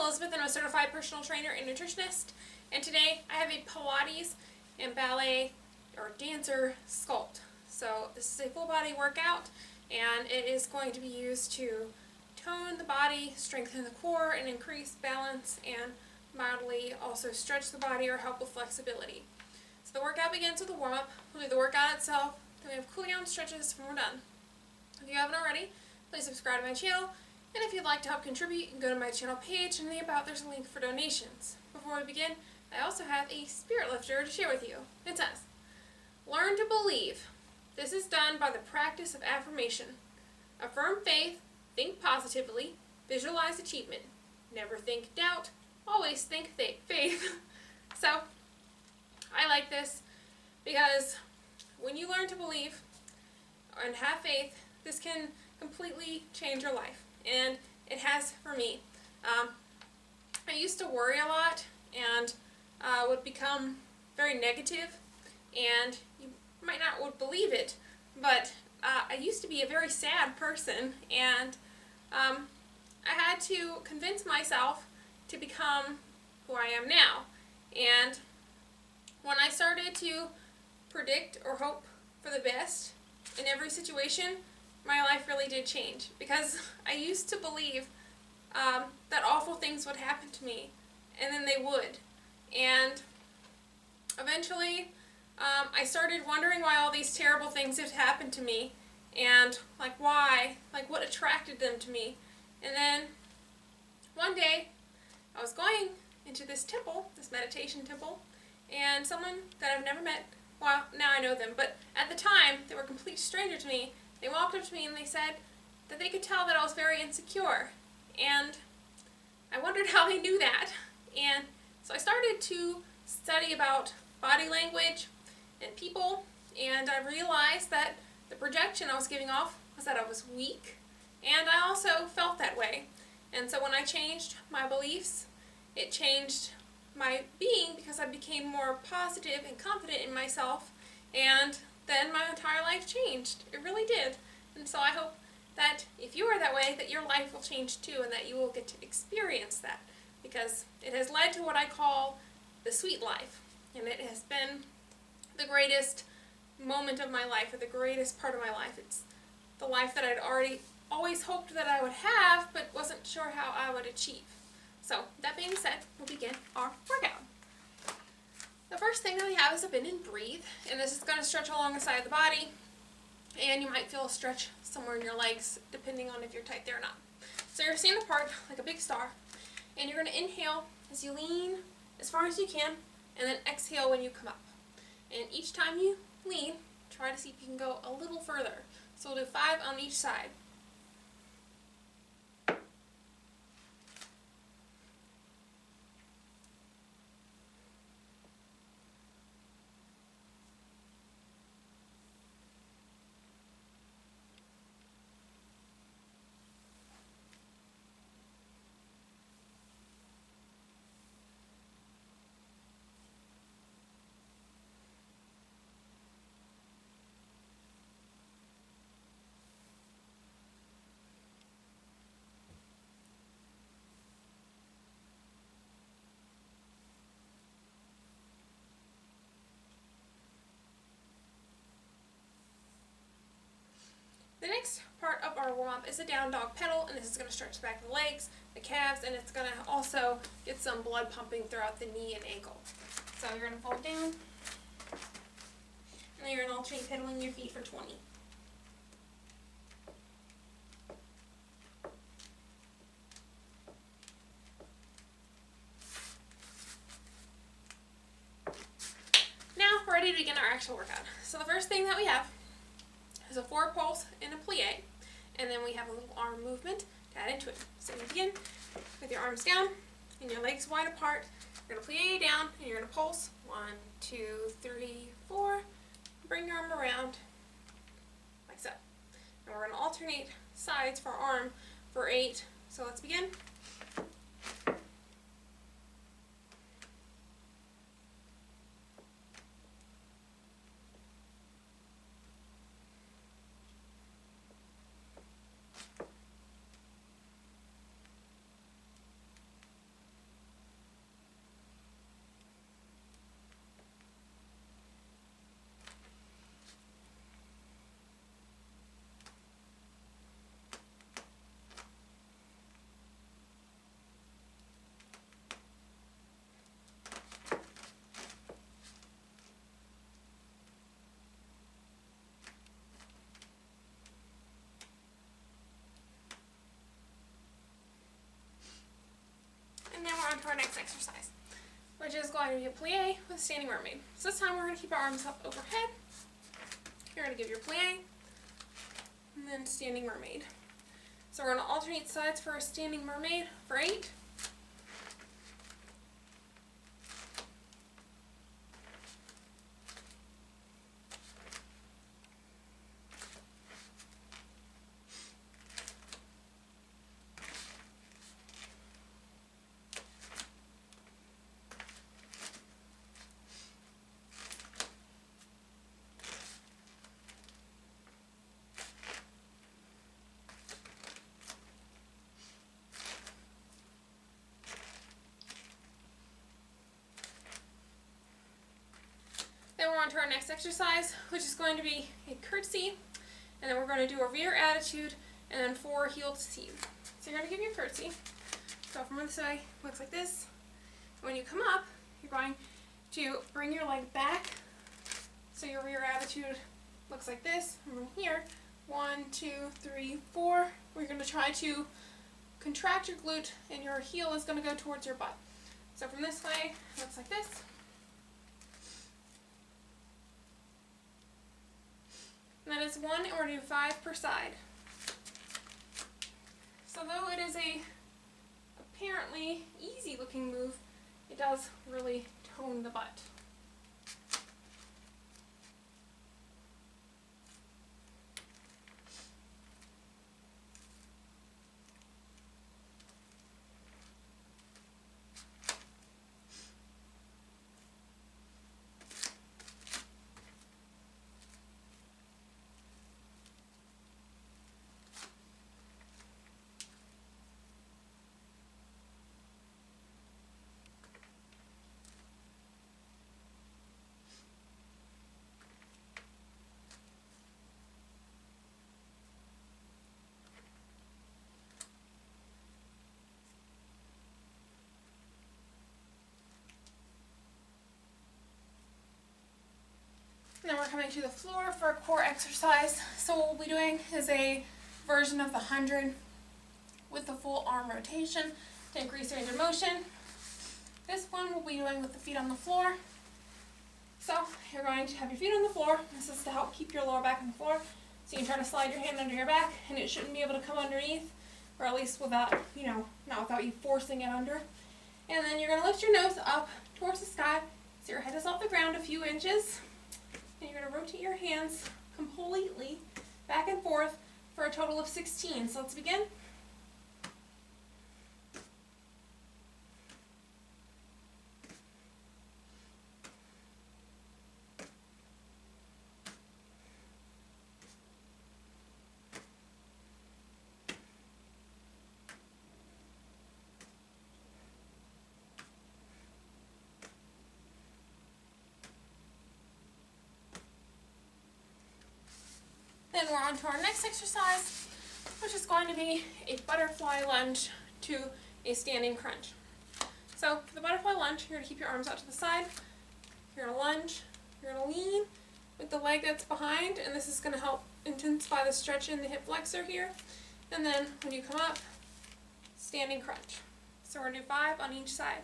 Elizabeth and I'm a certified personal trainer and nutritionist, and today I have a Pilates and ballet or dancer sculpt. So this is a full body workout and it is going to be used to tone the body, strengthen the core, and increase balance and mildly also stretch the body or help with flexibility. So the workout begins with a warm-up. We'll do the workout itself, then we have cool down stretches when we're done. If you haven't already, please subscribe to my channel, and if you'd like to help contribute, you can go to my channel page, and in the About there's a link for donations. Before we begin, I also have a spirit lifter to share with you. It says, learn to believe. This is done by the practice of affirmation. Affirm faith, think positively, visualize achievement. Never think doubt, always think faith. So, I like this because when you learn to believe and have faith, this can completely change your life. And it has for me. I used to worry a lot and would become very negative, and you might not would believe it, but I used to be a very sad person, and I had to convince myself to become who I am now. And when I started to predict or hope for the best in every situation, my life really did change, because I used to believe that awful things would happen to me, and then they would. And eventually, I started wondering why all these terrible things had happened to me, and why, what attracted them to me. And then one day, I was going into this temple, this meditation temple, and someone that I've never met, well, now I know them, but at the time, they were a complete stranger to me. They walked up to me and they said that they could tell that I was very insecure, and I wondered how they knew that. And so I started to study about body language and people, and I realized that the projection I was giving off was that I was weak, and I also felt that way. And so when I changed my beliefs, it changed my being, because I became more positive and confident in myself, and then my entire life changed. It really did. And so I hope that if you are that way, that your life will change too, and that you will get to experience that, because it has led to what I call the sweet life. And it has been the greatest moment of my life, or the greatest part of my life. It's the life that I'd always hoped that I would have, but wasn't sure how I would achieve. So, that being said, we'll begin our workout. The first thing that we have is a bend and breathe, and this is going to stretch along the side of the body, and you might feel a stretch somewhere in your legs, depending on if you're tight there or not. So you're standing apart like a big star, and you're going to inhale as you lean as far as you can, and then exhale when you come up. And each time you lean, try to see if you can go a little further. So we'll do 5 on each side. The next part of our warm-up is a down dog pedal, and this is going to stretch the back of the legs, the calves, and it's going to also get some blood pumping throughout the knee and ankle. So you're going to fold down, and then you're going to alternate pedaling your feet for 20. Now we're ready to begin our actual workout. So the first thing that we have is a 4 pulse and a plie, and then we have a little arm movement to add into it. So you begin with your arms down and your legs wide apart. You're going to plie down and you're going to pulse. 1, 2, 3, 4. Bring your arm around like so. And we're going to alternate sides for our arm for 8. So let's begin. next exercise, which is going to be a plie with Standing Mermaid. So this time we're going to keep our arms up overhead. You're going to give your plie and then Standing Mermaid. So we're going to alternate sides for a Standing Mermaid for 8. Then we're on to our next exercise, which is going to be a curtsy, and then we're going to do a rear attitude and then 4 heel to seat. So you're going to give your curtsy. So from this way, looks like this. When you come up, you're going to bring your leg back, so your rear attitude looks like this. And from here, 1, 2, 3, 4, we're going to try to contract your glute, and your heel is going to go towards your butt. So from this way, it looks like this. And that is 1, and we're doing 5 per side. So though it is a apparently easy looking move, it does really tone the butt. And then we're coming to the floor for a core exercise. So what we'll be doing is a version of the 100 with the full arm rotation to increase range of motion. This one we'll be doing with the feet on the floor. So you're going to have your feet on the floor. This is to help keep your lower back on the floor. So you can try to slide your hand under your back, and it shouldn't be able to come underneath, or at least without, not without you forcing it under. And then you're going to lift your nose up towards the sky so your head is off the ground a few inches. And you're going to rotate your hands completely back and forth for a total of 16. So let's begin. Then we're on to our next exercise, which is going to be a butterfly lunge to a standing crunch. So for the butterfly lunge, you're going to keep your arms out to the side. You're going to lunge. You're going to lean with the leg that's behind, and this is going to help intensify the stretch in the hip flexor here. And then when you come up, standing crunch. So we're going to do 5 on each side.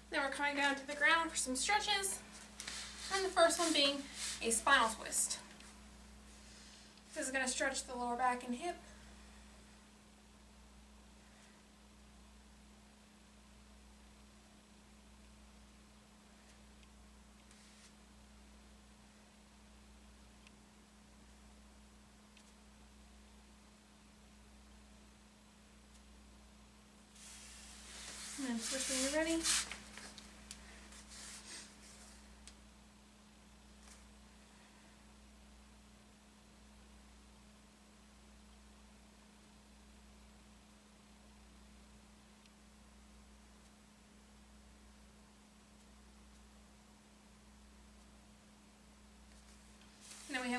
Then we're coming down to the ground for some stretches, and the first one being a spinal twist. This is going to stretch the lower back and hip. And then switch when you're ready.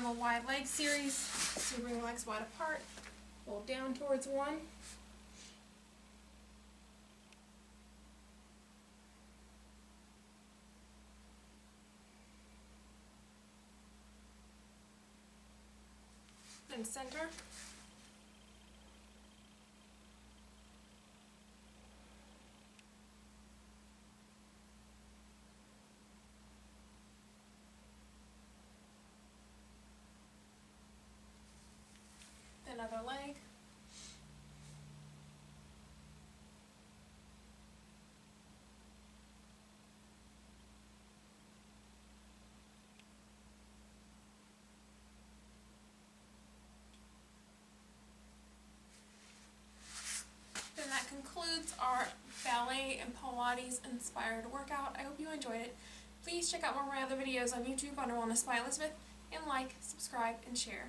a wide leg series. So you bring your legs wide apart, roll down towards one. And center. Another leg. And that concludes our ballet and Pilates inspired workout. I hope you enjoyed it. Please check out more of my other videos on YouTube under Wellness by Elizabeth, and like, subscribe, and share.